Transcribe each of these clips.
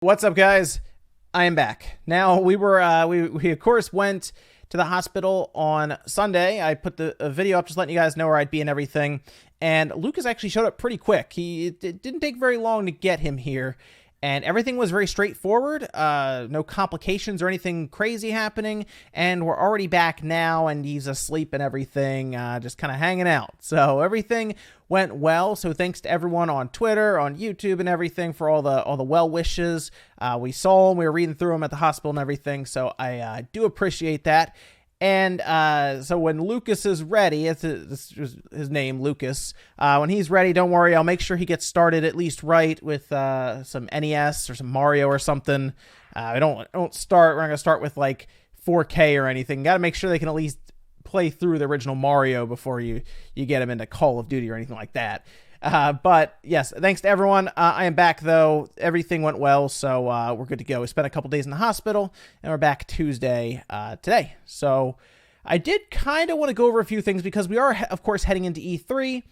What's up, guys? I am back. Now, we of course went to the hospital on Sunday. I put a video up just letting you guys know where I'd be and everything. And Lucas actually showed up pretty quick. It didn't take very long to get him here. And everything was very straightforward. No complications or anything crazy happening. And we're already back now, and he's asleep and everything, just kind of hanging out. So everything went well. So thanks to everyone on Twitter, on YouTube, and everything for all the well wishes. We saw them. We were reading through them at the hospital and everything. So I do appreciate that. And so when Lucas is ready, this is his name, Lucas. When he's ready, don't worry, I'll make sure he gets started at least right with some NES or some Mario or something. We're not going to start with like 4K or anything. Got to make sure they can at least play through the original Mario before you get him into Call of Duty or anything like that. But yes, thanks to everyone. I am back though. Everything went well, so we're good to go. We spent a couple days in the hospital, and we're back Tuesday today. So I did kind of want to go over a few things because we are, of course, heading into E3,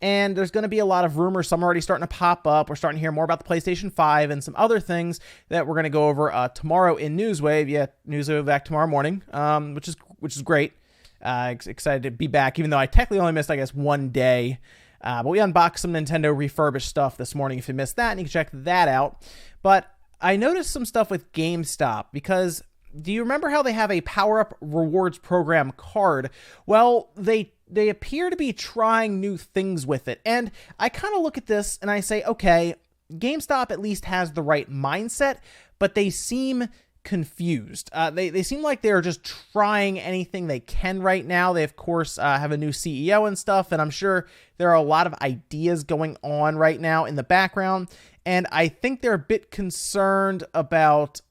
and there's going to be a lot of rumors. Some are already starting to pop up. We're starting to hear more about the PlayStation 5 and some other things that we're going to go over tomorrow in Newswave. Yeah, Newswave back tomorrow morning, which is great. Excited to be back, even though I technically only missed, I guess, one day. But we unboxed some Nintendo refurbished stuff this morning. If you missed that, and you can check that out. But I noticed some stuff with GameStop because do you remember how they have a Powerup rewards program card? Well, they appear to be trying new things with it. And I kind of look at this and I say, okay, GameStop at least has the right mindset, but they seem confused. They seem like they're just trying anything they can right now. They, of course, have a new CEO and stuff, and I'm sure there are a lot of ideas going on right now in the background, and I think they're a bit concerned about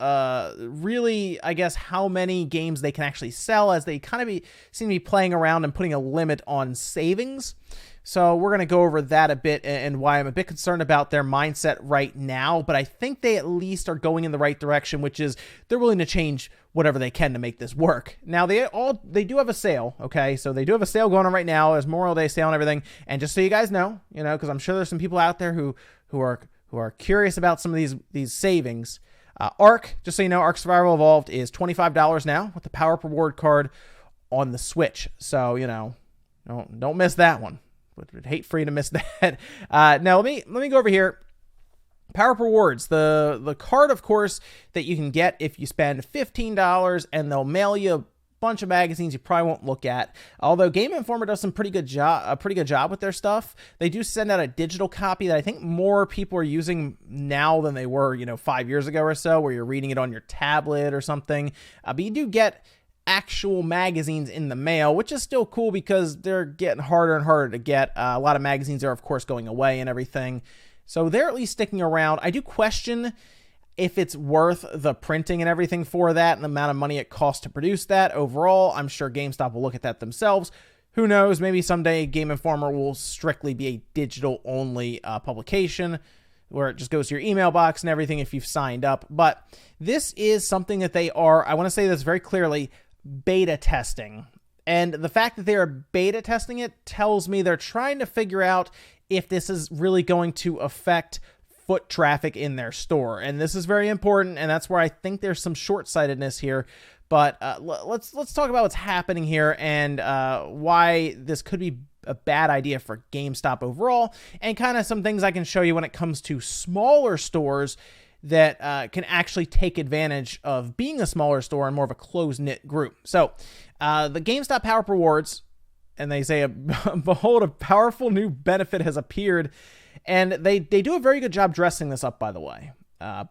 really, I guess, how many games they can actually sell, as they kind of seem to be playing around and putting a limit on savings. So we're going to go over that a bit and why I'm a bit concerned about their mindset right now. But I think they at least are going in the right direction, which is they're willing to change whatever they can to make this work. Now, they do have a sale, okay? So they do have a sale going on right now. There's Memorial Day sale and everything. And just so you guys know, because I'm sure there's some people out there who are curious about some of these savings. Ark, just so you know, Ark Survival Evolved is $25 now with the Powerup Reward card on the Switch. So, don't miss that one. Would hate for you to miss that. Now let me go over here. Powerup Rewards, the card, of course, that you can get if you spend $15, and they'll mail you a bunch of magazines you probably won't look at. Although Game Informer does a pretty good job with their stuff. They do send out a digital copy that I think more people are using now than they were, 5 years ago or so, where you're reading it on your tablet or something. But you do get actual magazines in the mail, which is still cool because they're getting harder and harder to get. A lot of magazines are, of course, going away and everything. So they're at least sticking around. I do question if it's worth the printing and everything for that and the amount of money it costs to produce that. Overall, I'm sure GameStop will look at that themselves. Who knows? Maybe someday Game Informer will strictly be a digital-only publication where it just goes to your email box and everything if you've signed up. But this is something that they are, I want to say this very clearly, beta testing. And the fact that they are beta testing it tells me they're trying to figure out if this is really going to affect foot traffic in their store. And this is very important, and that's where I think there's some short-sightedness here. But let's talk about what's happening here and why this could be a bad idea for GameStop overall, and kind of some things I can show you when it comes to smaller stores that can actually take advantage of being a smaller store and more of a close-knit group. So the GameStop Powerup Rewards, and they say, behold, a powerful new benefit has appeared. And they do a very good job dressing this up, by the way.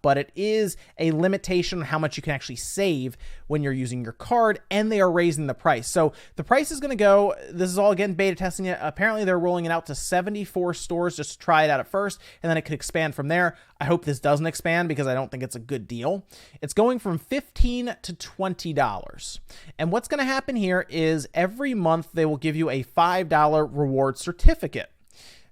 But it is a limitation on how much you can actually save when you're using your card, and they are raising the price. So the price is going to go, this is all, again, beta testing it. Apparently, they're rolling it out to 74 stores just to try it out at first, and then it could expand from there. I hope this doesn't expand because I don't think it's a good deal. It's going from $15 to $20. And what's going to happen here is every month they will give you a $5 reward certificate.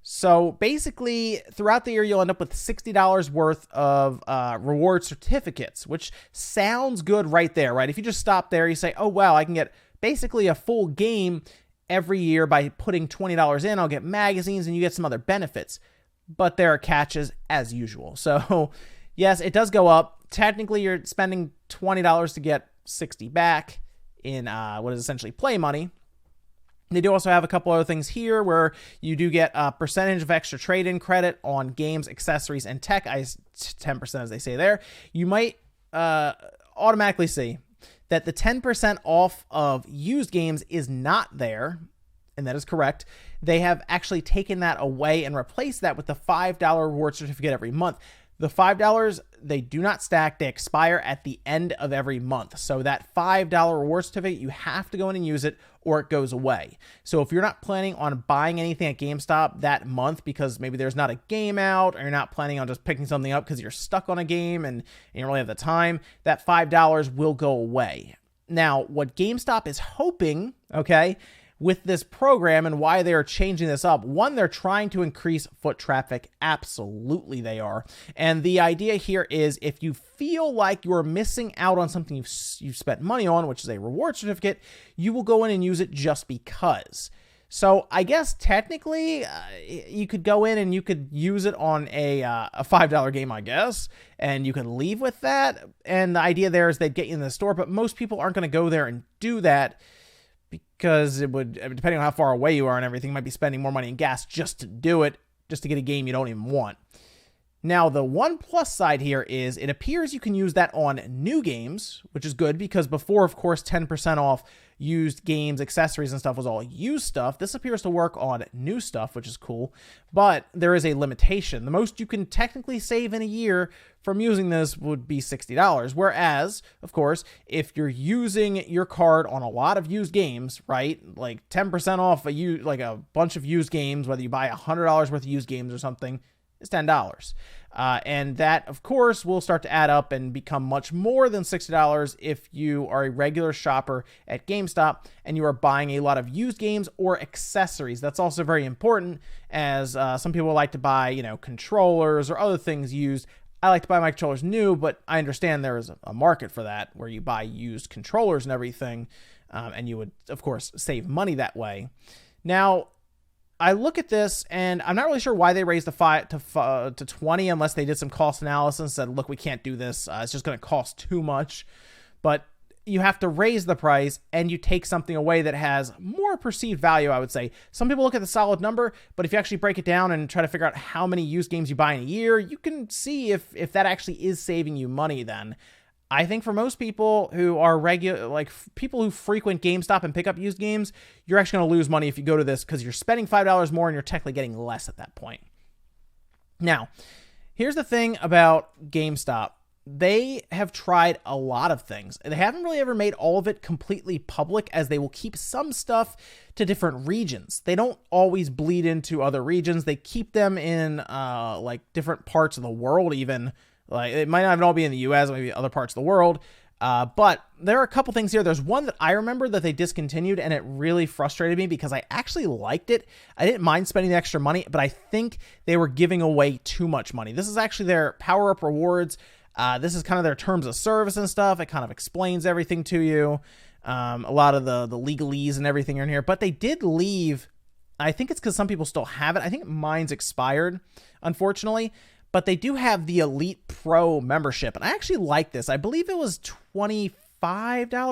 So basically, throughout the year, you'll end up with $60 worth of reward certificates, which sounds good right there, right? If you just stop there, you say, oh, wow, I can get basically a full game every year by putting $20 in. I'll get magazines and you get some other benefits. But there are catches as usual. So Yes, it does go up. Technically, you're spending $20 to get 60 back in what is essentially play money. They do also have a couple other things here where you do get a percentage of extra trade-in credit on games, accessories, and tech. 10% as they say there. You might automatically see that the 10% off of used games is not there, and that is correct. They have actually taken that away and replaced that with the $5 reward certificate every month. The $5, they do not stack. They expire at the end of every month. So that $5 reward certificate, you have to go in and use it or it goes away. So if you're not planning on buying anything at GameStop that month because maybe there's not a game out, or you're not planning on just picking something up because you're stuck on a game and you don't really have the time, that $5 will go away. Now, what GameStop is hoping, okay, with this program and why they are changing this up. One, they're trying to increase foot traffic. Absolutely they are. And the idea here is if you feel like you're missing out on something you've spent money on, which is a reward certificate, you will go in and use it just because. So I guess technically you could go in and you could use it on a $5 game, I guess, and you could leave with that. And the idea there is they'd get you in the store, but most people aren't going to go there and do that, because it would, depending on how far away you are and everything, might be spending more money in gas just to do it, just to get a game you don't even want. Now, the one plus side here is it appears you can use that on new games, which is good because before, of course, 10% off used games, accessories, and stuff was all used stuff. This appears to work on new stuff, which is cool, but there is a limitation. The most you can technically save in a year from using this would be $60, whereas, of course, if you're using your card on a lot of used games, right, like 10% off like a bunch of used games, whether you buy $100 worth of used games or something, is $10. And that, of course, will start to add up and become much more than $60 if you are a regular shopper at GameStop and you are buying a lot of used games or accessories. That's also very important, as some people like to buy, controllers or other things used. I like to buy my controllers new, but I understand there is a market for that where you buy used controllers and everything, and you would, of course, save money that way. Now, I look at this, and I'm not really sure why they raised the 5 to 20, unless they did some cost analysis and said, look, we can't do this. It's just going to cost too much. But you have to raise the price, and you take something away that has more perceived value, I would say. Some people look at the solid number, but if you actually break it down and try to figure out how many used games you buy in a year, you can see if that actually is saving you money then. I think for most people who are people who frequent GameStop and pick up used games, you're actually going to lose money if you go to this because you're spending $5 more and you're technically getting less at that point. Now, here's the thing about GameStop. They have tried a lot of things. They haven't really ever made all of it completely public, as they will keep some stuff to different regions. They don't always bleed into other regions. They keep them in different parts of the world even. Like, it might not even all be in the US, maybe other parts of the world. But there are a couple things here. There's one that I remember that they discontinued, and it really frustrated me because I actually liked it. I didn't mind spending the extra money, but I think they were giving away too much money. This is actually their Powerup rewards. This is kind of their terms of service and stuff. It kind of explains everything to you. A lot of the legalese and everything are in here. But they did leave, I think it's because some people still have it. I think mine's expired, unfortunately. But they do have the Elite Pro membership, and I actually like this. I believe it was $25.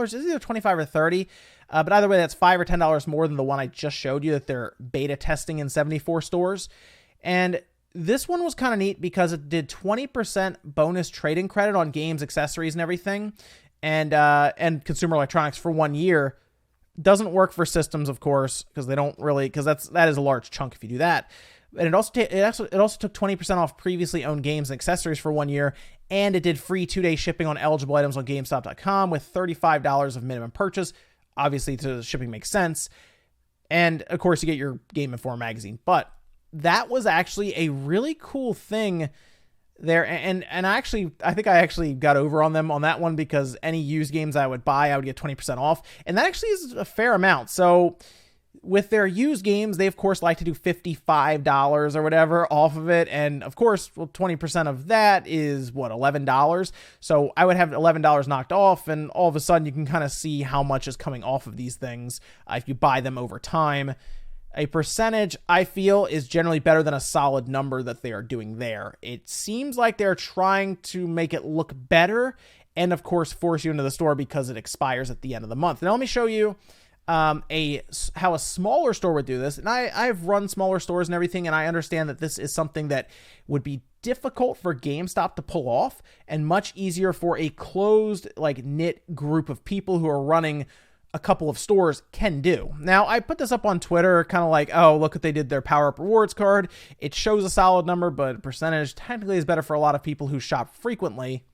It's either $25 or $30, but either way, that's $5 or $10 more than the one I just showed you that they're beta testing in 74 stores. And this one was kind of neat because it did 20% bonus trading credit on games, accessories, and everything, and consumer electronics for 1 year. Doesn't work for systems, of course, because they don't really, because that is a large chunk if you do that. And it also took 20% off previously owned games and accessories for 1 year, and it did free 2-day shipping on eligible items on GameStop.com with $35 of minimum purchase. Obviously, the shipping makes sense. And, of course, you get your Game Informer magazine. But that was actually a really cool thing there. And I think I actually got over on them on that one because any used games I would buy, I would get 20% off. And that actually is a fair amount. So with their used games, they, of course, like to do $55 or whatever off of it. And, of course, 20% of that is, $11? So I would have $11 knocked off, and all of a sudden you can kind of see how much is coming off of these things if you buy them over time. A percentage, I feel, is generally better than a solid number that they are doing there. It seems like they're trying to make it look better and, of course, force you into the store because it expires at the end of the month. Now, let me show you how a smaller store would do this. And I've run smaller stores and everything, and I understand that this is something that would be difficult for GameStop to pull off and much easier for a closed, like, knit group of people who are running a couple of stores can do. Now, I put this up on Twitter, kind of like, oh, look what they did their Powerup rewards card. It shows a solid number, but percentage technically is better for a lot of people who shop frequently.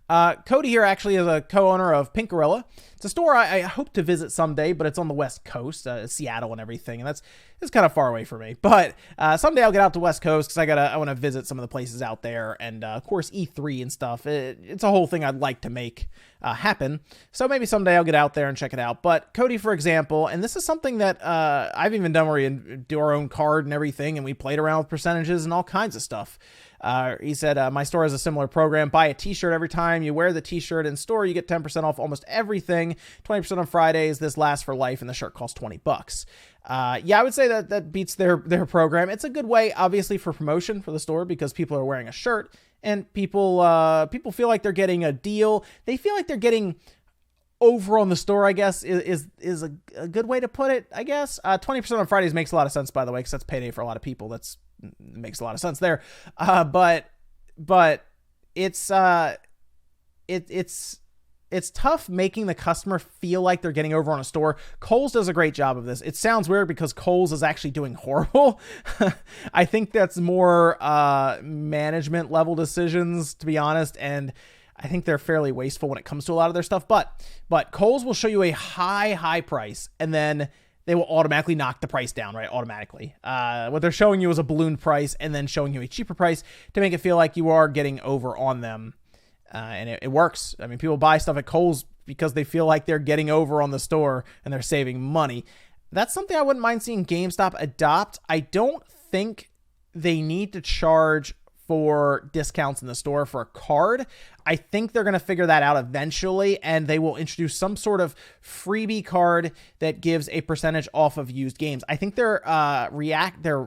Cody here actually is a co-owner of Pink Gorilla. It's a store I hope to visit someday, but it's on the West Coast, Seattle and everything, and it's kind of far away for me. But someday I'll get out to West Coast because I want to visit some of the places out there, and of course E3 and stuff. It's a whole thing I'd like to make happen. So maybe someday I'll get out there and check it out. But Cody, for example, and this is something that I've even done where we do our own card and everything, and we played around with percentages and all kinds of stuff. He said, my store has a similar program. Buy a t-shirt every time you wear the t-shirt in store. You get 10% off almost everything, 20% on Fridays. This lasts for life, and the shirt costs $20. Yeah, I would say that beats their program. It's a good way, obviously, for promotion for the store because people are wearing a shirt and people feel like they're getting a deal. They feel like they're getting over on the store, I guess, is a good way to put it, I guess. 20% on Fridays makes a lot of sense, by the way, because that's payday for a lot of people. That's makes a lot of sense there. But it's tough making the customer feel like they're getting over on a store. Kohl's does a great job of this. It sounds weird because Kohl's is actually doing horrible. I think that's more management level decisions, to be honest, and I think they're fairly wasteful when it comes to a lot of their stuff. But Kohl's will show you a high price, and then they will automatically knock the price down, right? Automatically. What they're showing you is a balloon price and then showing you a cheaper price to make it feel like you are getting over on them. And it works. I mean, people buy stuff at Kohl's because they feel like they're getting over on the store and they're saving money. That's something I wouldn't mind seeing GameStop adopt. I don't think they need to charge for discounts in the store for a card. I think they're going to figure that out eventually, and they will introduce some sort of freebie card that gives a percentage off of used games. I think they're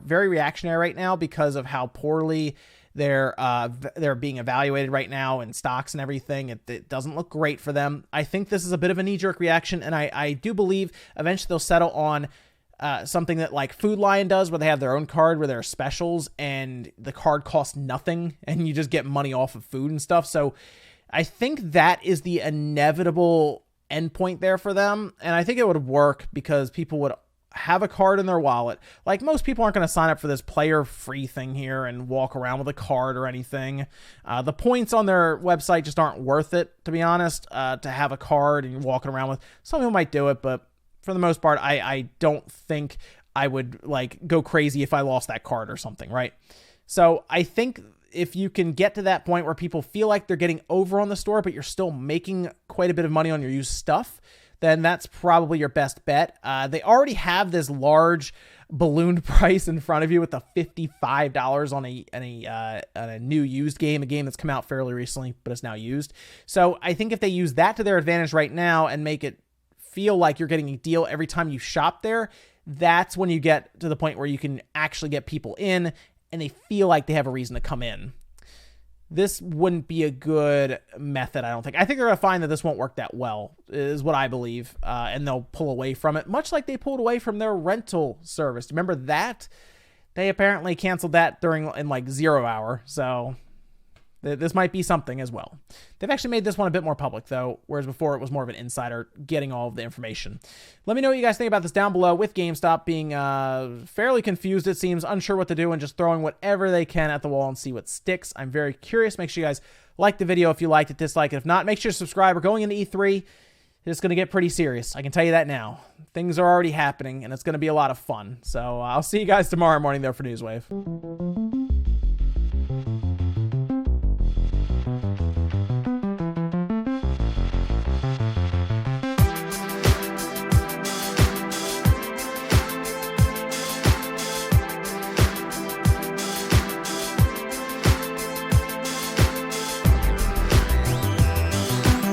very reactionary right now because of how poorly they're being evaluated right now in stocks and everything. It doesn't look great for them. I think this is a bit of a knee-jerk reaction, and I do believe eventually they'll settle on something that like Food Lion does, where they have their own card where there are specials and the card costs nothing and you just get money off of food and stuff. So I think that is the inevitable endpoint there for them. And I think it would work because people would have a card in their wallet. Like, most people aren't going to sign up for this player free thing here and walk around with a card or anything. The points on their website just aren't worth it, to be honest, to have a card and you're walking around with. Some people might do it, but for the most part, I don't think I would like go crazy if I lost that card or something, right? So I think if you can get to that point where people feel like they're getting over on the store, but you're still making quite a bit of money on your used stuff, then that's probably your best bet. They already have this large ballooned price in front of you with the $55 on a new used game, a game that's come out fairly recently, but it's now used. So I think if they use that to their advantage right now and make it feel like you're getting a deal every time you shop there, that's when you get to the point where you can actually get people in and they feel like they have a reason to come in. This wouldn't be a good method, I don't think. I think they're going to find that this won't work that well, is what I believe, and they'll pull away from it, much like they pulled away from their rental service. Remember that? They apparently canceled that in like 0 hour, so this might be something as well. They've actually made this one a bit more public, though, whereas before it was more of an insider getting all of the information. Let me know what you guys think about this down below, with GameStop being fairly confused, it seems, unsure what to do, and just throwing whatever they can at the wall and see what sticks. I'm very curious. Make sure you guys like the video if you liked it, dislike it. If not, make sure to subscribe. We're going into E3. It's going to get pretty serious. I can tell you that now. Things are already happening, and it's going to be a lot of fun. So I'll see you guys tomorrow morning there for Newswave.